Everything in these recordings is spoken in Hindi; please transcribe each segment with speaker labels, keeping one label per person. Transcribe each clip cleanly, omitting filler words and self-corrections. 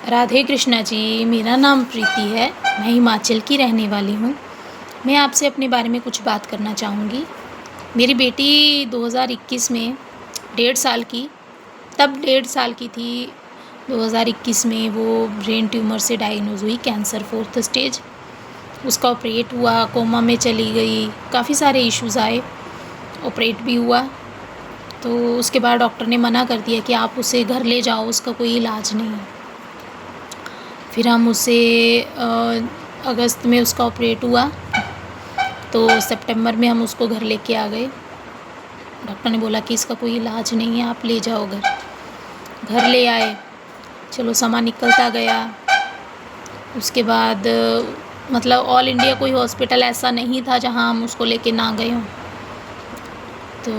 Speaker 1: राधे कृष्णा जी, मेरा नाम प्रीति है। मैं हिमाचल की रहने वाली हूँ। मैं आपसे अपने बारे में कुछ बात करना चाहूँगी। मेरी बेटी 2021 में 1.5 साल की तब 1.5 साल की थी। 2021 में वो ब्रेन ट्यूमर से डायग्नोज़ हुई, कैंसर 4th स्टेज। उसका ऑपरेट हुआ, कोमा में चली गई, काफ़ी सारे इश्यूज़ आए, ऑपरेट भी हुआ। तो उसके बाद डॉक्टर ने मना कर दिया कि आप उसे घर ले जाओ, उसका कोई इलाज नहीं है। फिर हम उसे अगस्त में उसका ऑपरेट हुआ, तो सितंबर में हम उसको घर लेके आ गए। डॉक्टर ने बोला कि इसका कोई इलाज नहीं है, आप ले जाओ घर। घर ले आए, चलो समय निकलता गया। उसके बाद मतलब ऑल इंडिया कोई हॉस्पिटल ऐसा नहीं था जहां हम उसको लेके ना गए हों। तो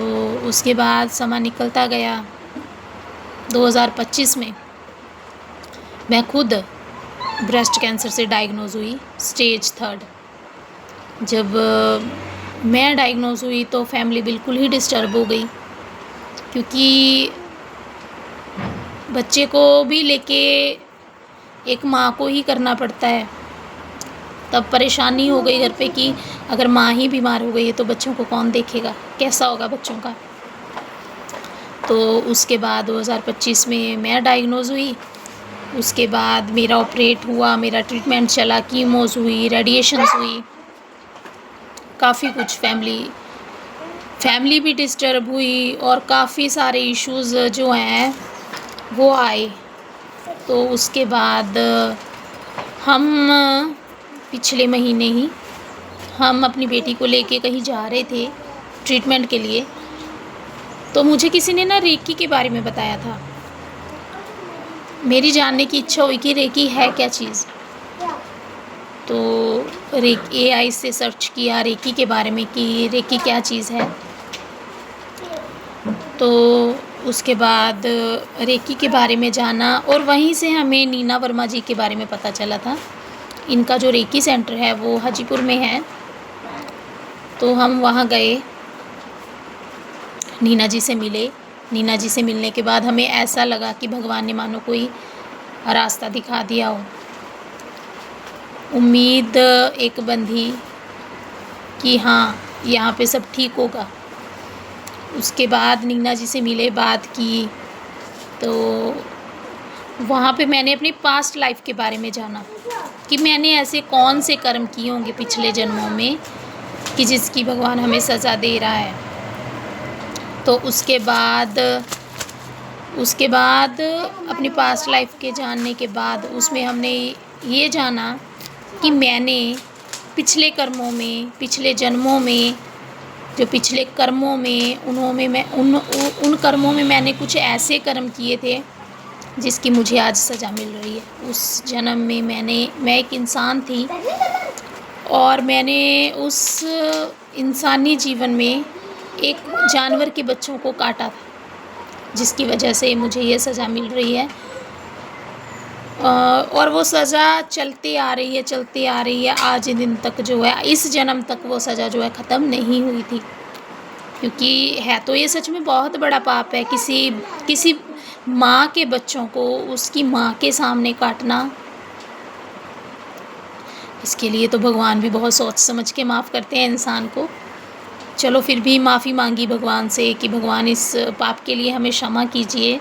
Speaker 1: उसके बाद समय निकलता गया। 2025 में मैं खुद ब्रेस्ट कैंसर से डायग्नोज़ हुई, स्टेज 3। जब मैं डायग्नोज़ हुई तो फैमिली बिल्कुल ही डिस्टर्ब हो गई, क्योंकि बच्चे को भी लेके एक माँ को ही करना पड़ता है। तब परेशानी हो गई घर पे कि अगर माँ ही बीमार हो गई है तो बच्चों को कौन देखेगा, कैसा होगा बच्चों का। तो उसके बाद 2025 में मैं डायग्नोज़ हुई। उसके बाद मेरा ऑपरेट हुआ, मेरा ट्रीटमेंट चला, कीमोज़ हुई, रेडिएशंस हुई, काफ़ी कुछ। फैमिली भी डिस्टर्ब हुई और काफ़ी सारे इश्यूज़ जो हैं वो आए। तो उसके बाद हम पिछले महीने ही हम अपनी बेटी को लेके कहीं जा रहे थे ट्रीटमेंट के लिए, तो मुझे किसी ने ना रेकी के बारे में बताया था। मेरी जानने की इच्छा हुई कि रेकी है क्या चीज़। तो AI से सर्च किया रेकी के बारे में कि रेकी क्या चीज़ है। तो उसके बाद रेकी के बारे में जाना और वहीं से हमें नीना वर्मा जी के बारे में पता चला था। इनका जो रेकी सेंटर है वो हाजीपुर में है। तो हम वहाँ गए, नीना जी से मिले। नीना जी से मिलने के बाद हमें ऐसा लगा कि भगवान ने मानो कोई रास्ता दिखा दिया हो। उम्मीद एक बंधी कि हाँ, यहाँ पे सब ठीक होगा। उसके बाद नीना जी से मिले, बात की, तो वहाँ पे मैंने अपनी पास्ट लाइफ के बारे में जाना कि मैंने ऐसे कौन से कर्म किए होंगे पिछले जन्मों में कि जिसकी भगवान हमें सज़ा दे रहा है। तो उसके बाद अपनी पास्ट लाइफ के जानने के बाद उसमें हमने ये जाना कि मैंने पिछले कर्मों में, पिछले जन्मों में, जो पिछले कर्मों में उन कर्मों में मैंने कुछ ऐसे कर्म किए थे जिसकी मुझे आज सज़ा मिल रही है। उस जन्म में मैं एक इंसान थी और मैंने उस इंसानी जीवन में एक जानवर के बच्चों को काटा था, जिसकी वजह से मुझे ये सज़ा मिल रही है। और वो सज़ा चलती आ रही है आज दिन तक। जो है इस जन्म तक वो सज़ा जो है ख़त्म नहीं हुई थी, क्योंकि है तो ये सच में बहुत बड़ा पाप है किसी माँ के बच्चों को उसकी माँ के सामने काटना। इसके लिए तो भगवान भी बहुत सोच समझ के माफ़ करते हैं इंसान को। चलो फिर भी माफ़ी मांगी भगवान से कि भगवान इस पाप के लिए हमें क्षमा कीजिए,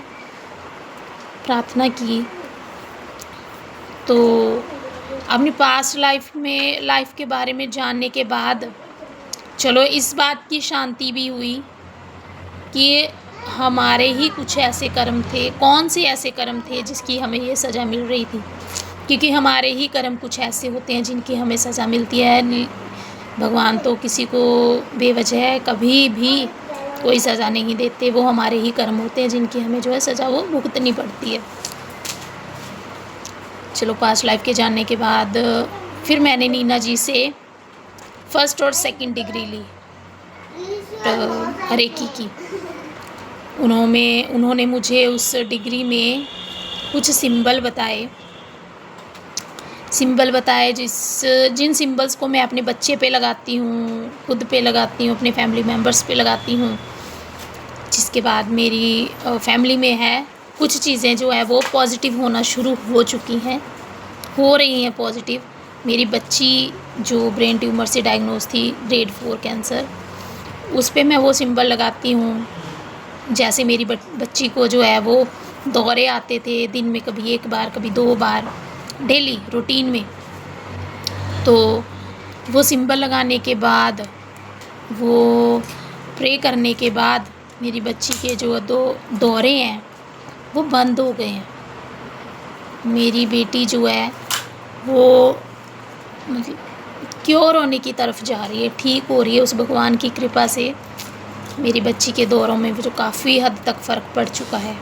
Speaker 1: प्रार्थना की। तो अपनी पास्ट लाइफ के बारे में जानने के बाद चलो इस बात की शांति भी हुई कि हमारे ही कुछ ऐसे कर्म थे, कौन से ऐसे कर्म थे जिसकी हमें ये सज़ा मिल रही थी, क्योंकि हमारे ही कर्म कुछ ऐसे होते हैं जिनकी हमें सज़ा मिलती है। भगवान तो किसी को बेवजह कभी भी कोई सज़ा नहीं देते, वो हमारे ही कर्म होते हैं जिनकी हमें जो है सज़ा वो भुगतनी पड़ती है। चलो पास्ट लाइफ के जानने के बाद फिर मैंने नीना जी से 1st और 2nd डिग्री ली रेकी की। उन्होंने मुझे उस डिग्री में कुछ सिंबल बताए जिन सिंबल्स को मैं अपने बच्चे पे लगाती हूँ, खुद पे लगाती हूँ, अपने फैमिली मेम्बर्स पे लगाती हूँ। जिसके बाद मेरी फैमिली में है कुछ चीज़ें जो है वो पॉज़िटिव होना शुरू हो चुकी हैं, हो रही हैं पॉज़िटिव। मेरी बच्ची जो ब्रेन ट्यूमर से डायग्नोज़ थी, ग्रेड 4 कैंसर, उस पे मैं वो सिंबल लगाती हूँ। जैसे मेरी बच्ची को जो है वो दौरे आते थे, दिन में कभी 1 बार, कभी 2 बार, डेली रूटीन में। तो वो सिंबल लगाने के बाद, वो प्रे करने के बाद मेरी बच्ची के जो 2 दौरे हैं वो बंद हो गए हैं। मेरी बेटी जो है वो मतलब क्योर होने की तरफ जा रही है, ठीक हो रही है उस भगवान की कृपा से। मेरी बच्ची के दौरों में जो काफ़ी हद तक फ़र्क पड़ चुका है।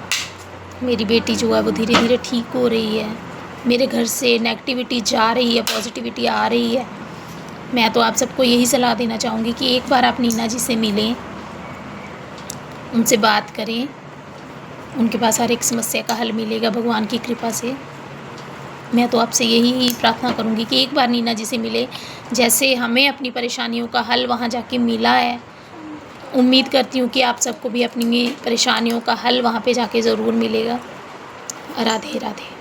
Speaker 1: मेरी बेटी जो है वो धीरे धीरे ठीक हो रही है। मेरे घर से नेगेटिविटी जा रही है, पॉजिटिविटी आ रही है। मैं तो आप सबको यही सलाह देना चाहूँगी कि एक बार आप नीना जी से मिलें, उनसे बात करें। उनके पास हर एक समस्या का हल मिलेगा भगवान की कृपा से। मैं तो आपसे यही प्रार्थना करूँगी कि एक बार नीना जी से मिलें। जैसे हमें अपनी परेशानियों का हल वहाँ जाके मिला है, उम्मीद करती हूँ कि आप सबको भी अपनी परेशानियों का हल वहाँ पे जाके ज़रूर मिलेगा। राधे राधे।